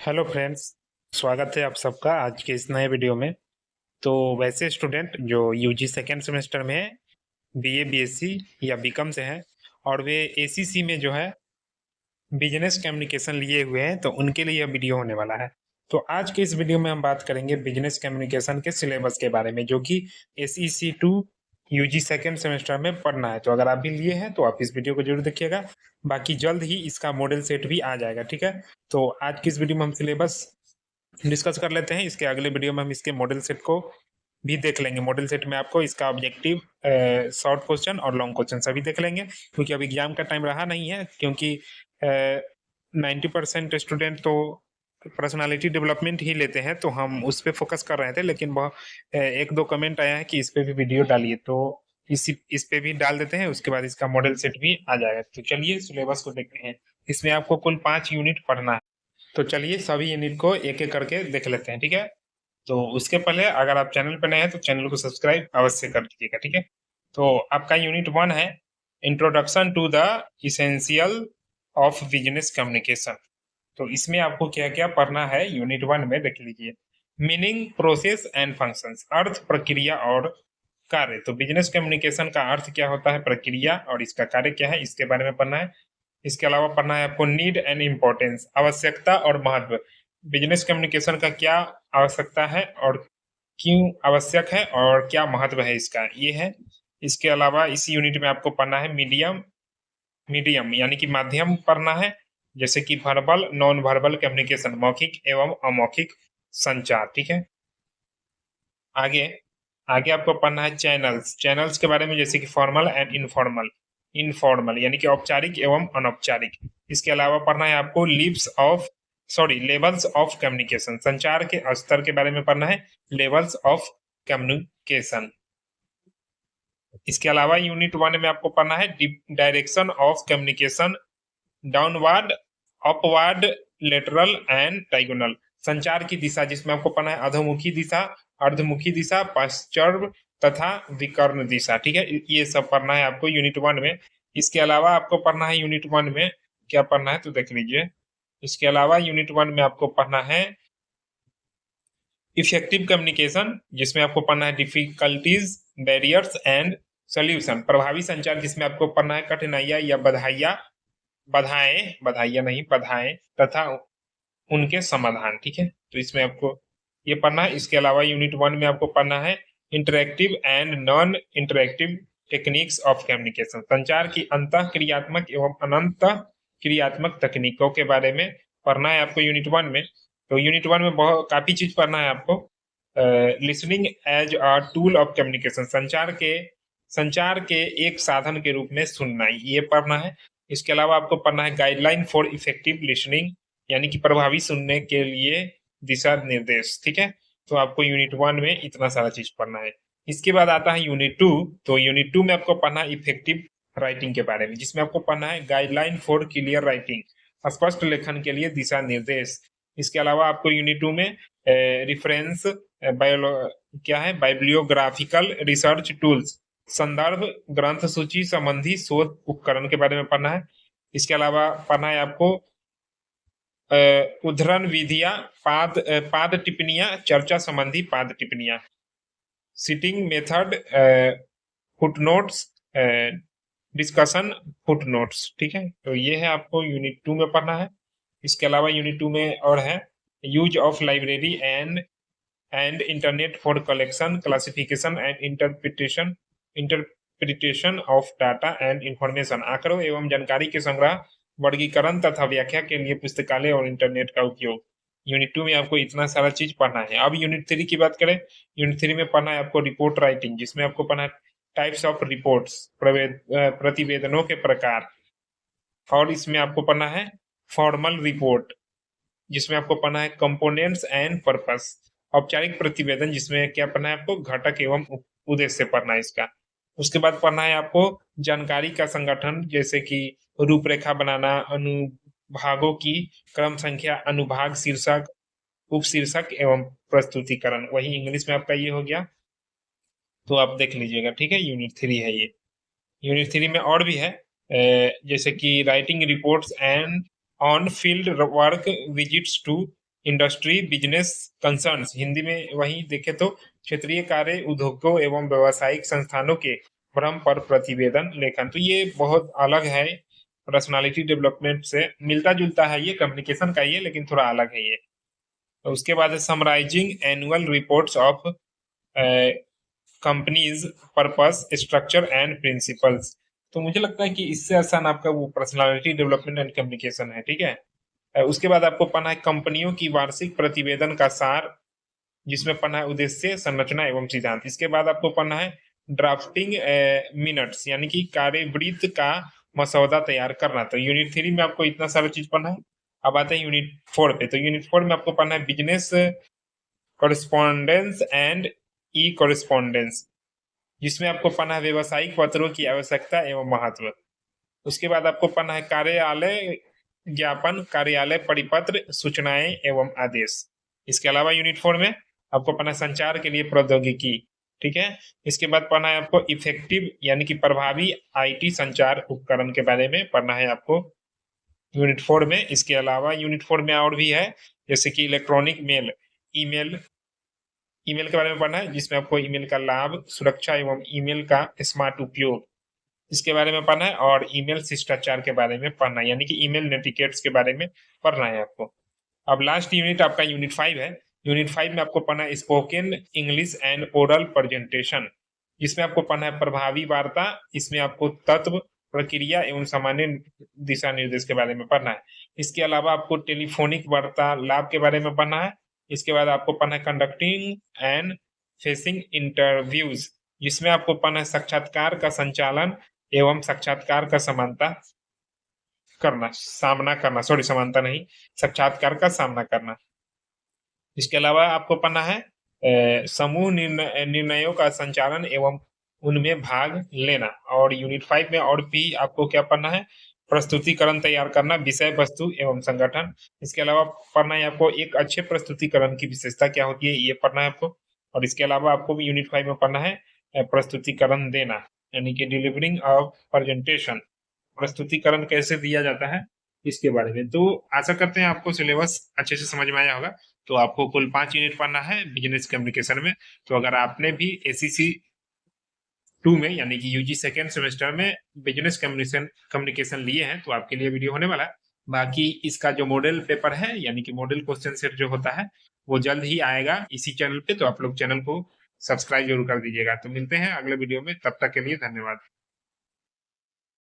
Hello friends. स्वागत है आप सबका आज के इस नए वीडियो में। तो वैसे स्टूडेंट जो यूजी सेकेंड सेमेस्टर में है, बीए बीएससी या बीकॉम से हैं और वे एसीसी में जो है बिजनेस कम्युनिकेशन लिए हुए हैं, तो उनके लिए यह वीडियो होने वाला है। तो आज के इस वीडियो में हम बात करेंगे बिजनेस कम्युनिकेशन के सिलेबस के बारे में, जो कि SEC two UG second semester में पढ़ना है। तो अगर आप भी लिए हैं तो आप इस वीडियो को जरूर देखिएगा। बाकी जल्द ही इसका मॉडल सेट भी आ जाएगा, ठीक है। तो आज की इस वीडियो में हम सिलेबस डिस्कस कर लेते हैं। इसके अगले वीडियो में हम इसके मॉडल सेट को भी देख लेंगे। मॉडल सेट में आपको इसका ऑब्जेक्टिव, शॉर्ट क्वेश्चन और लॉन्ग क्वेश्चन सभी देख लेंगे, क्योंकि अभी एग्जाम का टाइम रहा नहीं है। क्योंकि 90% स्टूडेंट तो पर्सनालिटी डेवलपमेंट ही लेते हैं, तो हम उस पर फोकस कर रहे थे। लेकिन वह एक दो कमेंट आया है कि इस पे भी वीडियो डालिए, तो इस पे भी डाल देते हैं। उसके बाद इसका मॉडल सेट भी आ जाएगा। तो चलिए सिलेबस को देखते हैं। इसमें आपको कुल 5 यूनिट पढ़ना है। तो चलिए सभी यूनिट को एक एक करके देख लेते हैं, ठीक है। तो उसके पहले अगर आप चैनल पर नए हैं तो चैनल को सब्सक्राइब अवश्य कर लीजिएगा, ठीक है। तो आपका यूनिट 1 है introduction to the essential of business communication. तो इसमें आपको क्या क्या पढ़ना है यूनिट 1 में देख लीजिए। मीनिंग, प्रोसेस एंड फंक्शंस, अर्थ, प्रक्रिया और कार्य। तो बिजनेस कम्युनिकेशन का अर्थ क्या होता है, प्रक्रिया, और इसका कार्य क्या है, इसके बारे में पढ़ना है। इसके अलावा पढ़ना है आपको नीड एंड इम्पोर्टेंस, आवश्यकता और महत्व। बिजनेस कम्युनिकेशन का क्या आवश्यकता है और क्यों आवश्यक है और क्या महत्व है इसका, ये है। इसके अलावा इस यूनिट में आपको पढ़ना है मीडियम। मीडियम यानी कि माध्यम पढ़ना है, जैसे कि वर्बल, नॉन वर्बल कम्युनिकेशन, मौखिक एवं अमौखिक संचार, ठीक है। आगे आगे आपको पढ़ना है चैनल्स। चैनल्स के बारे में, जैसे कि फॉर्मल एंड इनफॉर्मल। इनफॉर्मल यानी कि औपचारिक एवं अनौपचारिक। इसके अलावा पढ़ना है आपको लेवल्स ऑफ कम्युनिकेशन। संचार के स्तर के बारे में पढ़ना है, लेवल्स ऑफ कम्युनिकेशन। इसके अलावा यूनिट 1 में आपको पढ़ना है direction of communication, downward, upward, lateral and diagonal. संचार की दिशा, जिसमें आपको पढ़ना है अधोमुखी दिशा, अर्धमुखी दिशा, पाश्चर्य तथा विकर्ण दिशा, ठीक है। ये सब पढ़ना है आपको यूनिट 1 में। इसके अलावा आपको पढ़ना है यूनिट 1 में क्या पढ़ना है तो देख लीजिए। इसके अलावा यूनिट 1 में आपको पढ़ना है इफेक्टिव कम्युनिकेशन, जिसमें आपको पढ़ना है डिफिकल्टीज, बैरियर्स एंड सोल्यूशन। प्रभावी संचार, जिसमें आपको पढ़ना है कठिनाइयां या बधाएं तथा उनके समाधान, ठीक है। तो इसमें आपको ये पढ़ना है। इसके अलावा यूनिट 1 में आपको पढ़ना है interactive and non interactive techniques of communication. संचार की अंतः क्रियात्मक एवं अनंत क्रियात्मक तकनीकों के बारे में पढ़ना है आपको यूनिट 1 में। तो यूनिट 1 में बहुत काफी चीज पढ़ना है आपको। Listening as a tool of communication, संचार के एक साधन के रूप में सुनना, ये पढ़ना है। इसके अलावा आपको पढ़ना है गाइडलाइन फॉर इफेक्टिव लिसनिंग, यानी कि प्रभावी सुनने के लिए दिशा निर्देश, ठीक है। तो आपको यूनिट 1 में इतना सारा चीज पढ़ना है। इसके बाद आता है यूनिट 2। तो यूनिट 2 में आपको पढ़ना है इफेक्टिव राइटिंग के बारे में, जिसमें आपको पढ़ना है गाइडलाइन फॉर क्लियर राइटिंग, स्पष्ट लेखन के लिए दिशा निर्देश। इसके अलावा आपको यूनिट 2 में रिफरेंस क्या है, बाइब्लियोग्राफिकल रिसर्च टूल्स, संदर्भ ग्रंथ सूची संबंधी शोध उपकरण के बारे में पढ़ना है। इसके अलावा पढ़ना है आपको उद्धरण विधियां, पाद टिप्पणियां, चर्चा संबंधी पाद टिप्पणियां, sitting method, footnotes, discussion footnotes, ठीक है। तो ये है आपको यूनिट 2 में पढ़ना है। इसके अलावा यूनिट 2 में और है use of library and internet for collection, classification and interpretation of data and information. आंकड़ों एवं जानकारी के संग्रह, वर्गीकरण तथा व्याख्या के लिए पुस्तकालय और इंटरनेट का उपयोग। यूनिट 2 में आपको इतना सारा चीज पढ़ना है। अब यूनिट 3 की बात करें, यूनिट 3 में पढ़ना है आपको रिपोर्ट राइटिंग, जिसमें आपको पढ़ना है टाइप्स ऑफ रिपोर्ट्स, प्रतिवेदनों के प्रकार। और इसमें आपको पढ़ना है फॉर्मल रिपोर्ट, जिसमें आपको पढ़ना है कंपोनेंट्स एंड पर्पस। औपचारिक प्रतिवेदन, जिसमें क्या पढ़ना है आपको घटक एवं उद्देश्य पढ़ना है इसका। उसके बाद पढ़ना है आपको जानकारी का संगठन, जैसे कि रूपरेखा बनाना, अनुभागों की क्रम संख्या, अनुभाग, शीर्षक, उपशीर्षक एवं प्रस्तुतिकरण। वही इंग्लिश में आपका ये हो गया, तो आप देख लीजिएगा, ठीक है। यूनिट 3 है ये। यूनिट 3 में और भी है, जैसे कि writing reports and on field work visits to industry business concerns, Hindi में वही देखे तो क्षेत्रीय कार्य उद्योगों एवं व्यावसायिक संस्थानों के भ्रम पर प्रतिवेदन लेखन। तो ये बहुत अलग है, पर्सनालिटी डेवलपमेंट से मिलता जुलता है, ये कम्युनिकेशन का ही है लेकिन थोड़ा अलग है ये। तो उसके बाद है summarising annual reports of companies purpose structure and principles. तो मुझे लगता है कि इससे आसान आपका वो पर्सनालिटी डेवलपमेंट एंड कम्युनिकेशन है, ठीक है। उसके बाद आपको पढ़ना है कंपनियों की वार्षिक प्रतिवेदन का सार, जिसमें पढ़ना है उद्देश्य, संरचना एवं सिद्धांत। इसके बाद आपको पढ़ना है ड्राफ्टिंग मिनट्स, यानी कि कार्यवृत्त का मसौदा तैयार करना। तो यूनिट 3 में आपको इतना सारा चीज पढ़ना है। अब आते हैं यूनिट 4 पे। तो यूनिट 4 में आपको पढ़ना है business correspondence and E correspondence, जिसमें आपको पढ़ना है व्यवसायिक पत्रों की आवश्यकता एवं महत्व। उसके बाद आपको पढ़ना है कार्यालय ज्ञापन, कार्यालय परिपत्र, सूचनाएं एवं आदेश। इसके अलावा यूनिट 4 में आपको पढ़ना है संचार के लिए प्रौद्योगिकी, ठीक है। इसके बाद पढ़ना है आपको इफेक्टिव यानी कि प्रभावी आईटी संचार उपकरण के बारे में पढ़ना है आपको यूनिट 4 में। इसके अलावा यूनिट 4 में और भी है, जैसे कि इलेक्ट्रॉनिक मेल, ईमेल के बारे में पढ़ना है, जिसमें आपको ईमेल का लाभ, सुरक्षा एवं ईमेल का स्मार्ट उपयोग, इसके बारे में पढ़ना है। और ईमेल शिष्टाचार के बारे में पढ़ना है, यानी कि ईमेल नेटिकेट्स के बारे में पढ़ना है आपको। अब लास्ट यूनिट आपका यूनिट 5 है। यूनिट 5 में आपको पढ़ना है spoken English and oral presentation, जिसमें आपको पढ़ना है प्रभावी वार्ता, इसमें आपको तत्व, प्रक्रिया एवं सामान्य दिशा निर्देश के बारे में पढ़ना है। इसके अलावा आपको टेलीफोनिक वार्तालाप के बारे में पढ़ना है। इसके बाद आपको पढ़ना है कंडक्टिंग एंड फेसिंग इंटरव्यूज, जिसमें आपको पढ़ना है साक्षात्कार का संचालन एवं साक्षात्कार का समानता करना, सामना करना, सॉरी समानता नहीं, साक्षात्कार का सामना करना। इसके अलावा आपको पढ़ना है समूह निर्णयों का संचालन एवं उनमें भाग लेना। और यूनिट 5 में और भी आपको क्या पढ़ना है, प्रस्तुतिकरण तैयार करना, विषय वस्तु एवं संगठन। इसके अलावा पढ़ना है आपको एक अच्छे प्रस्तुतिकरण की विशेषता क्या होती है, ये पढ़ना है आपको। और इसके अलावा आपको भी यूनिट 5 में पढ़ना है प्रस्तुतिकरण देना, यानी कि डिलीवरिंग ऑफ प्रेजेंटेशन, प्रस्तुतिकरण कैसे दिया जाता है इसके बारे में। तो आशा करते हैं आपको सिलेबस अच्छे से समझ में आया होगा। तो आपको कुल 5 यूनिट पढ़ना है बिजनेस कम्युनिकेशन में। तो अगर आपने भी एसीसी 2 में यानी कि यूजी सेकेंड सेमेस्टर में बिजनेस कम्युनिकेशन लिए हैं तो आपके लिए वीडियो होने वाला है। बाकी इसका जो मॉडल पेपर है यानी कि मॉडल क्वेश्चन सेट जो होता है वो जल्द ही आएगा इसी चैनल पे, तो आप लोग चैनल को सब्सक्राइब जरूर कर दीजिएगा। तो मिलते हैं अगले वीडियो में, तब तक के लिए धन्यवाद।